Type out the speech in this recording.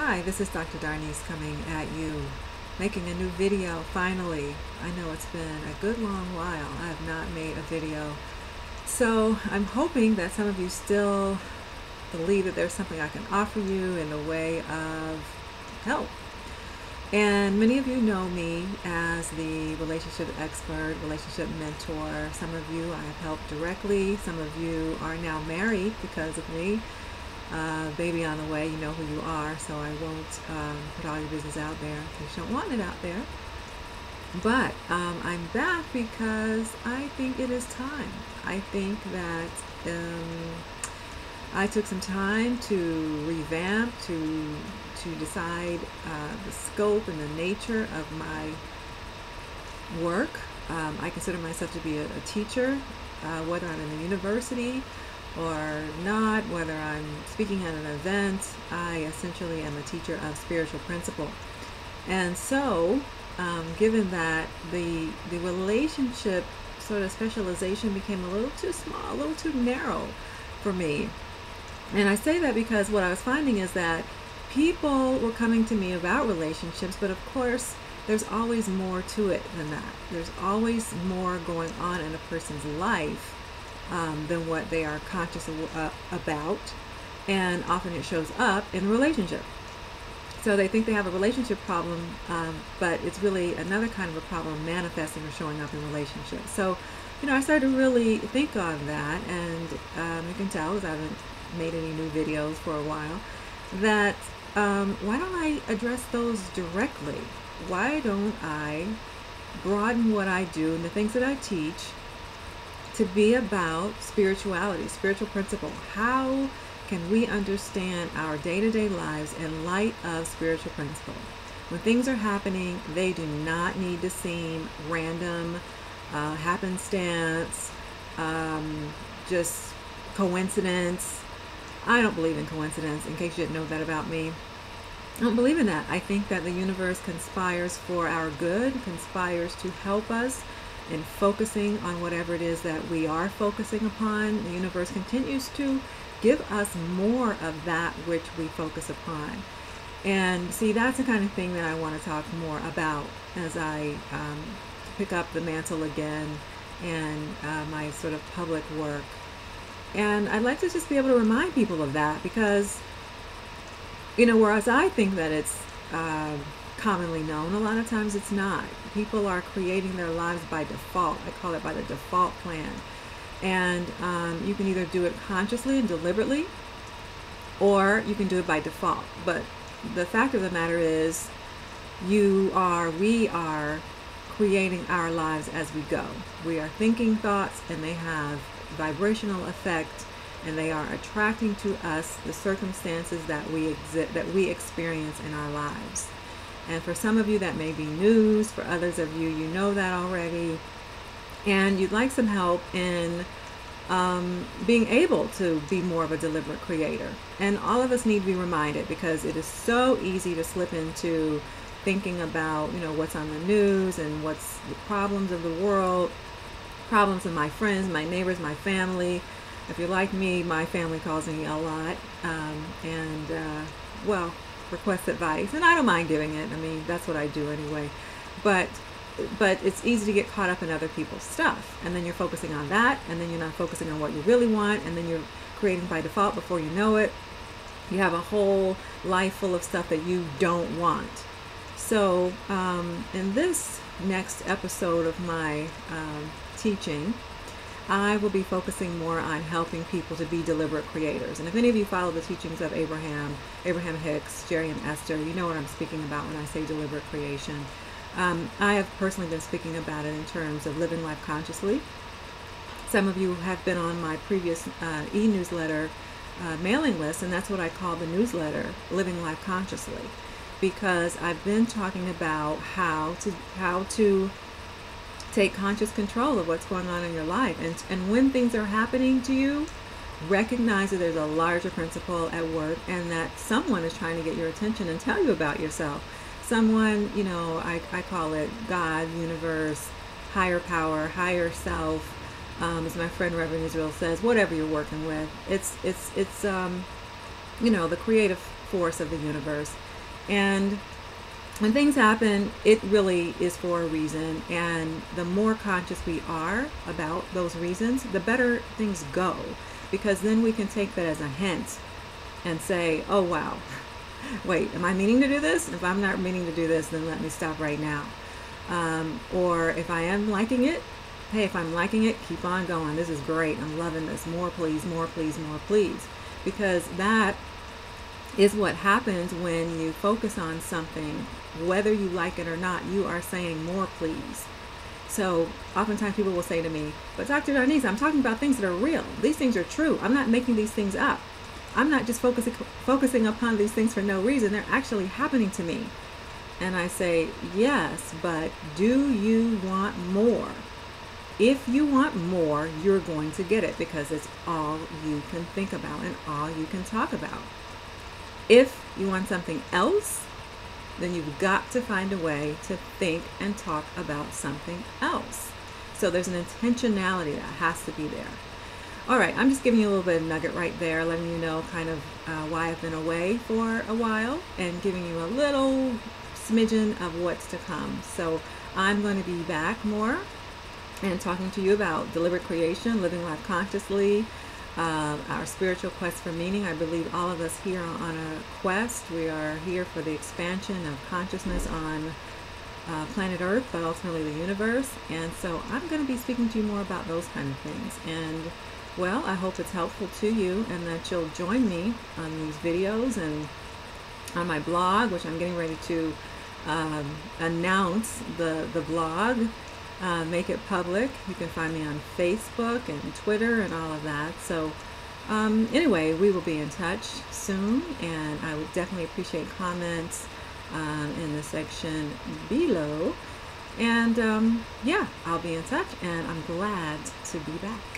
Hi, this is Dr. Darnise coming at you, making a new video finally. I know it's been a good long while. I have not made a video. So I'm hoping that some of you still believe that there's something I can offer you in the way of help. And many of you know me as the relationship expert, relationship mentor. Some of you I have helped directly. Some of you are now married because of me. Baby on the way, you know who you are, so I won't put all your business out there in case you don't want it out there. But I'm back because I think it is time. I think that I took some time to revamp, to decide the scope and the nature of my work. I consider myself to be a teacher, whether I'm in the university or not, whether I'm speaking at an event. I essentially am a teacher of spiritual principle. And so, given that the relationship sort of specialization became a little too small, a little too narrow for me. And I say that because what I was finding is that people were coming to me about relationships, but of course, there's always more to it than that. There's always more going on in a person's life than what they are conscious about, and often it shows up in a relationship. So they think they have a relationship problem, but it's really another kind of a problem manifesting or showing up in relationships. So, I started to really think on that, and you can tell, because I haven't made any new videos for a while, that why don't I address those directly? Why don't I broaden what I do and the things that I teach to be about spirituality, spiritual principle? How can we understand our day-to-day lives in light of spiritual principle? When things are happening, they do not need to seem random, happenstance, just coincidence. I don't believe in coincidence, in case you didn't know that about me. I don't believe in that. I think that the universe conspires for our good, conspires to help us in focusing on whatever it is that we are focusing upon. The universe continues to give us more of that which we focus upon. And see, that's the kind of thing that I want to talk more about as I pick up the mantle again and my sort of public work. And I'd like to just be able to remind people of that, because, whereas I think that it's commonly known, a lot of times it's not. People are creating their lives by default. I call it by the default plan. And you can either do it consciously and deliberately, or you can do it by default. But the fact of the matter is, we are creating our lives as we go. We are thinking thoughts, and they have vibrational effect, and they are attracting to us the circumstances that we experience in our lives. And for some of you, that may be news. For others of you, you know that already. And you'd like some help in being able to be more of a deliberate creator. And all of us need to be reminded, because it is so easy to slip into thinking about, what's on the news and what's the problems of the world, problems of my friends, my neighbors, my family. If you're like me, my family calls me a lot. Request advice, and I don't mind giving it. I mean, that's what I do anyway. But it's easy to get caught up in other people's stuff, and then you're focusing on that, and then you're not focusing on what you really want, and then you're creating by default. Before you know it, you have a whole life full of stuff that you don't want. So in this next episode of my teaching, I will be focusing more on helping people to be deliberate creators. And if any of you follow the teachings of Abraham-Hicks, Jerry and Esther, you know what I'm speaking about when I say deliberate creation. I have personally been speaking about it in terms of living life consciously. Some of you have been on my previous e-newsletter mailing list, and that's what I call the newsletter, Living Life Consciously, because I've been talking about how to take conscious control of what's going on in your life. And when things are happening to you, recognize that there's a larger principle at work, and that someone is trying to get your attention and tell you about yourself. Someone, I call it God, universe, higher power, higher self, as my friend Reverend Israel says, whatever you're working with. It's the creative force of the universe. And when things happen, it really is for a reason. And the more conscious we are about those reasons, the better things go. Because then we can take that as a hint and say, oh, wow, wait, am I meaning to do this? If I'm not meaning to do this, then let me stop right now. Or if I am liking it, hey, if I'm liking it, keep on going. This is great. I'm loving this. More, please, more, please, more, please. Because that is what happens when you focus on something. Whether you like it or not, you are saying more, please. So oftentimes people will say to me, but Dr. Darnise, I'm talking about things that are real. These things are true. I'm not making these things up. I'm not just focusing upon these things for no reason. They're actually happening to me. And I say, yes, but do you want more? If you want more, you're going to get it, because it's all you can think about and all you can talk about. If you want something else, then you've got to find a way to think and talk about something else. So there's an intentionality that has to be there. All right, I'm just giving you a little bit of nugget right there, letting you know kind of why I've been away for a while and giving you a little smidgen of what's to come. So I'm going to be back more and talking to you about deliberate creation, living life consciously, our spiritual quest for meaning. I believe all of us here are on a quest. We are here for the expansion of consciousness on planet Earth, but ultimately the universe. And so I'm going to be speaking to you more about those kind of things. And well, I hope it's helpful to you and that you'll join me on these videos and on my blog, which I'm getting ready to announce the blog, make it public. You can find me on Facebook and Twitter and all of that. So anyway, we will be in touch soon, and I would definitely appreciate comments in the section below. And yeah, I'll be in touch, and I'm glad to be back.